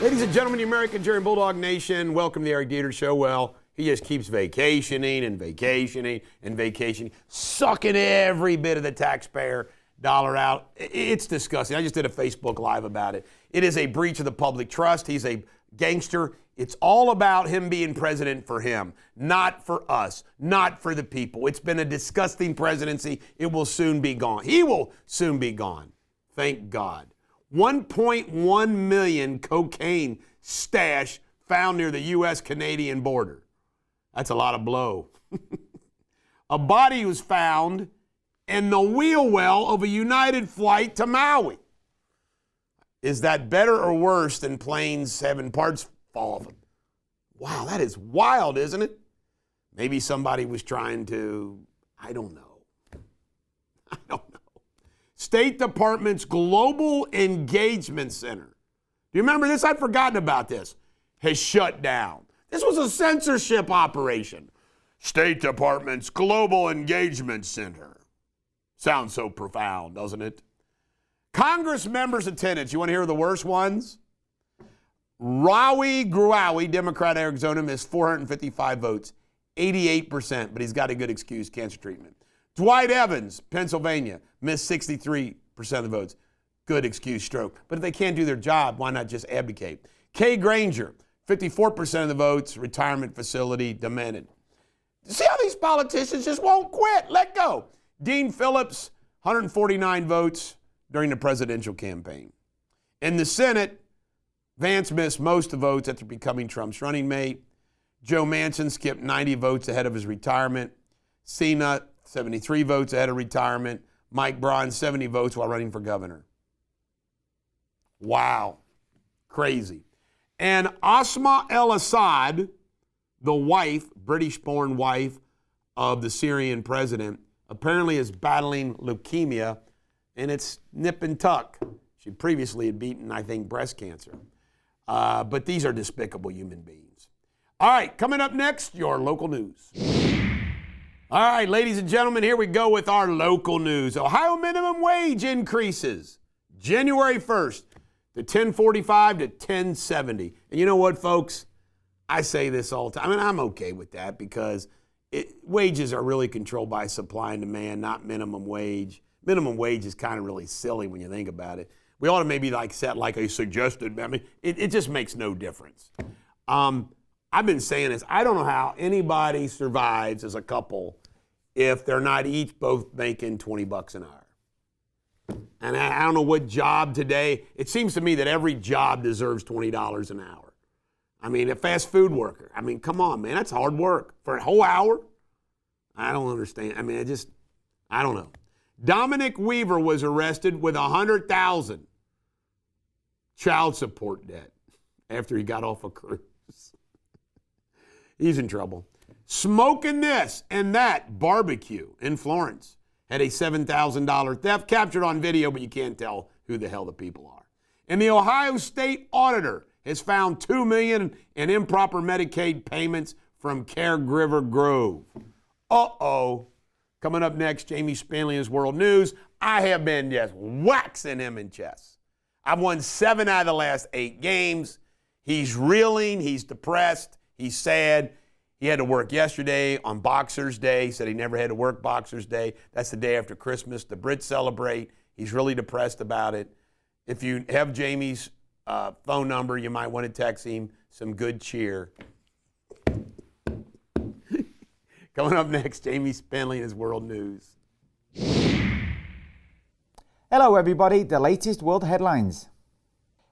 Ladies and gentlemen, the American Jerry Bulldog Nation, welcome to the Eric Deters Show. Well, he just keeps vacationing and vacationing and vacationing, sucking every bit of the taxpayer dollar out. It's disgusting. I just did a Facebook Live about it. It is a breach of the public trust. He's a gangster. It's all about him being president for him, not for us, not for the people. It's been a disgusting presidency. It will soon be gone. He will soon be gone. Thank God. 1.1 million cocaine stash found near the U.S.-Canadian border. That's a lot of blow. A body was found in the wheel well of a United flight to Maui. Is that better or worse than planes having parts fall off them? Wow, that is wild, isn't it? Maybe somebody was trying to, I don't know. State Department's Global Engagement Center. Do you remember this? I'd forgotten about this. Has shut down. This was a censorship operation. State Department's Global Engagement Center. Sounds so profound, doesn't it? Congress members' attendance. You want to hear the worst ones? Rawi Gruawi, Democrat, Arizona, missed 455 votes, 88%, but he's got a good excuse, cancer treatment. Dwight Evans, Pennsylvania, missed 63% of the votes. Good excuse, stroke. But if they can't do their job, why not just abdicate? Kay Granger, 54% of the votes, retirement facility, demented. See how these politicians just won't quit? Let go. Dean Phillips, 149 votes during the presidential campaign. In the Senate, Vance missed most of the votes after becoming Trump's running mate. Joe Manchin skipped 90 votes ahead of his retirement. Cena, 73 votes ahead of retirement. Mike Braun, 70 votes while running for governor. Wow. Crazy. And Asma el-Assad, the wife, British-born wife of the Syrian president, apparently is battling leukemia, and it's nip and tuck. She previously had beaten, I think, breast cancer. But these are despicable human beings. All right, coming up next, your local news. All right, ladies and gentlemen, here we go with our local news. Ohio minimum wage increases January 1st to $10.45 to $10.70. And you know what, folks? I say this all the time, and I'm okay with that because wages are really controlled by supply and demand, not minimum wage. Minimum wage is kind of really silly when you think about it. We ought to maybe set like a suggested, I mean, it just makes no difference. I've been saying this, I don't know how anybody survives as a couple if they're not each both making $20 an hour. And I don't know what job today, it seems to me that every job deserves $20 an hour. I mean, a fast food worker, I mean, come on, man, that's hard work. For a whole hour? I don't understand. I mean, I don't know. Dominic Weaver was arrested with $100,000 child support debt after he got off a cruise. He's in trouble. Smoking this and that barbecue in Florence had a $7,000 theft captured on video, but you can't tell who the hell the people are. And the Ohio State Auditor has found $2 million in improper Medicaid payments from Caregiver Grove. Uh-oh. Coming up next, Jamie Spindley in his World News. I have been just waxing him in chess. I've won 7 out of the last 8 games. He's reeling. He's depressed. He's sad. He had to work yesterday on Boxer's Day. He said he never had to work Boxer's Day. That's the day after Christmas. The Brits celebrate. He's really depressed about it. If you have Jamie's phone number, you might want to text him some good cheer. Coming up next, Jamie Spindley in his World News. Hello everybody, the latest world headlines.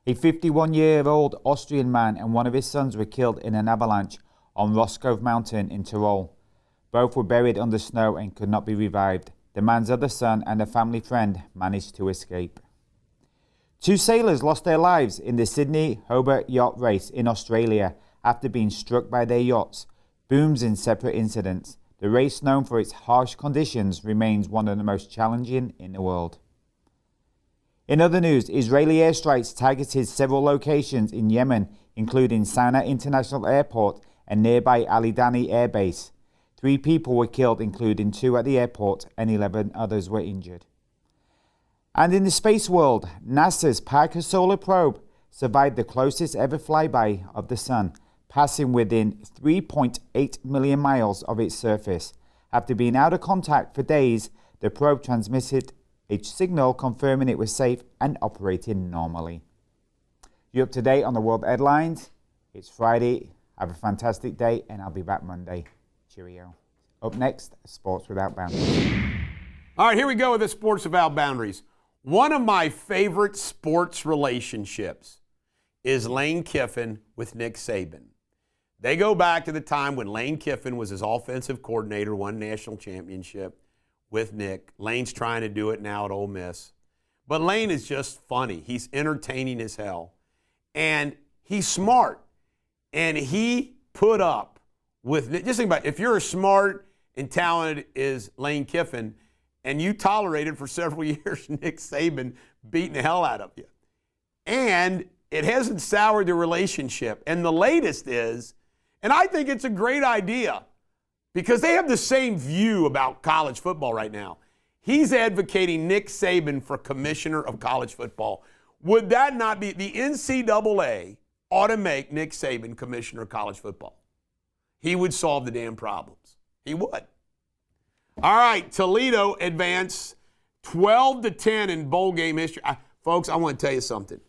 A 51-year-old Austrian man and one of his sons were killed in an avalanche on Roscoe Mountain in Tyrol. Both were buried under snow and could not be revived. The man's other son and a family friend managed to escape. 2 sailors lost their lives in the Sydney Hobart yacht race in Australia after being struck by their yachts' booms in separate incidents. The race, known for its harsh conditions, remains one of the most challenging in the world. In other news, Israeli airstrikes targeted several locations in Yemen, including Sana'a International Airport and nearby Ali Dani Air Base. 3 people were killed, including 2 at the airport, and 11 others were injured. And in the space world, NASA's Parker Solar Probe survived the closest ever flyby of the sun, passing within 3.8 million miles of its surface. After being out of contact for days, the probe transmitted a signal confirming it was safe and operating normally. You're up to date on the world headlines. It's Friday. Have a fantastic day, and I'll be back Monday. Cheerio. Up next, Sports Without Boundaries. All right, here we go with the Sports Without Boundaries. One of my favorite sports relationships is Lane Kiffin with Nick Saban. They go back to the time when Lane Kiffin was his offensive coordinator, won national championship with Nick. Lane's trying to do it now at Ole Miss. But Lane is just funny. He's entertaining as hell. And he's smart. And he put up with, just think about it, if you're as smart and talented as Lane Kiffin, and you tolerated for several years Nick Saban beating the hell out of you. And it hasn't soured the relationship. And the latest is, and I think it's a great idea, because they have the same view about college football right now. He's advocating Nick Saban for commissioner of college football. Would that not be, the NCAA ought to make Nick Saban commissioner of college football. He would solve the damn problems. He would. All right, Toledo advanced 12-10 in bowl game history. Folks, I want to tell you something.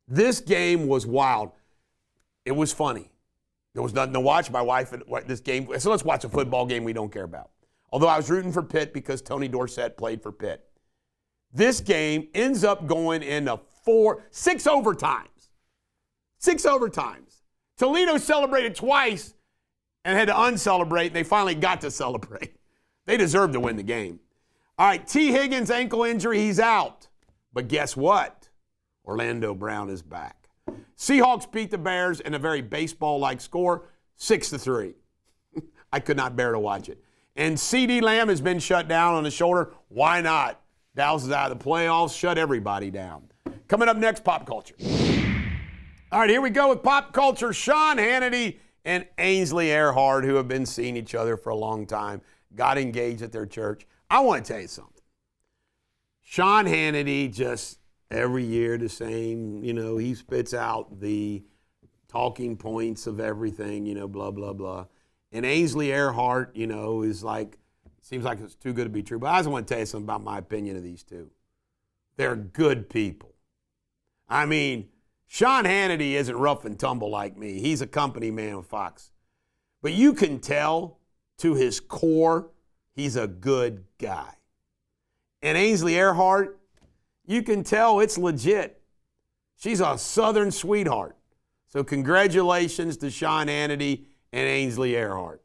This game was wild. It was funny. There was nothing to watch. My wife and this game. So let's watch a football game we don't care about. Although I was rooting for Pitt because Tony Dorsett played for Pitt. This game ends up going into 6 overtimes. 6 overtimes. Toledo celebrated twice and had to uncelebrate, and they finally got to celebrate. They deserved to win the game. All right, T. Higgins' ankle injury, he's out. But guess what? Orlando Brown is back. Seahawks beat the Bears in a very baseball-like score, 6-3. I could not bear to watch it. And CeeDee Lamb has been shut down on the shoulder. Why not? Dallas is out of the playoffs. Shut everybody down. Coming up next, pop culture. All right, here we go with pop culture. Sean Hannity and Ainsley Earhart, who have been seeing each other for a long time, got engaged at their church. I want to tell you something. Sean Hannity just every year the same, he spits out the talking points of everything, blah, blah, blah. And Ainsley Earhart, is like, seems like it's too good to be true. But I just want to tell you something about my opinion of these two. They're good people. I mean, Sean Hannity isn't rough and tumble like me. He's a company man with Fox. But you can tell to his core, he's a good guy. And Ainsley Earhart, you can tell it's legit. She's a Southern sweetheart. So congratulations to Sean Hannity and Ainsley Earhart.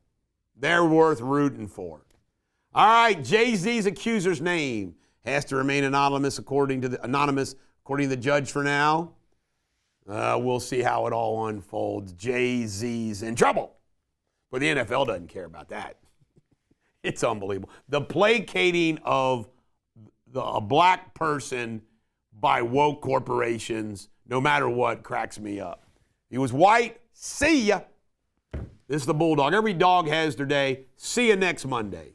They're worth rooting for. All right, Jay-Z's accuser's name has to remain anonymous according to the judge for now. We'll see how it all unfolds. Jay-Z's in trouble. But the NFL doesn't care about that. It's unbelievable. The placating of a black person by woke corporations, no matter what, cracks me up. He was white. See ya. This is the Bulldog. Every dog has their day. See you next Monday.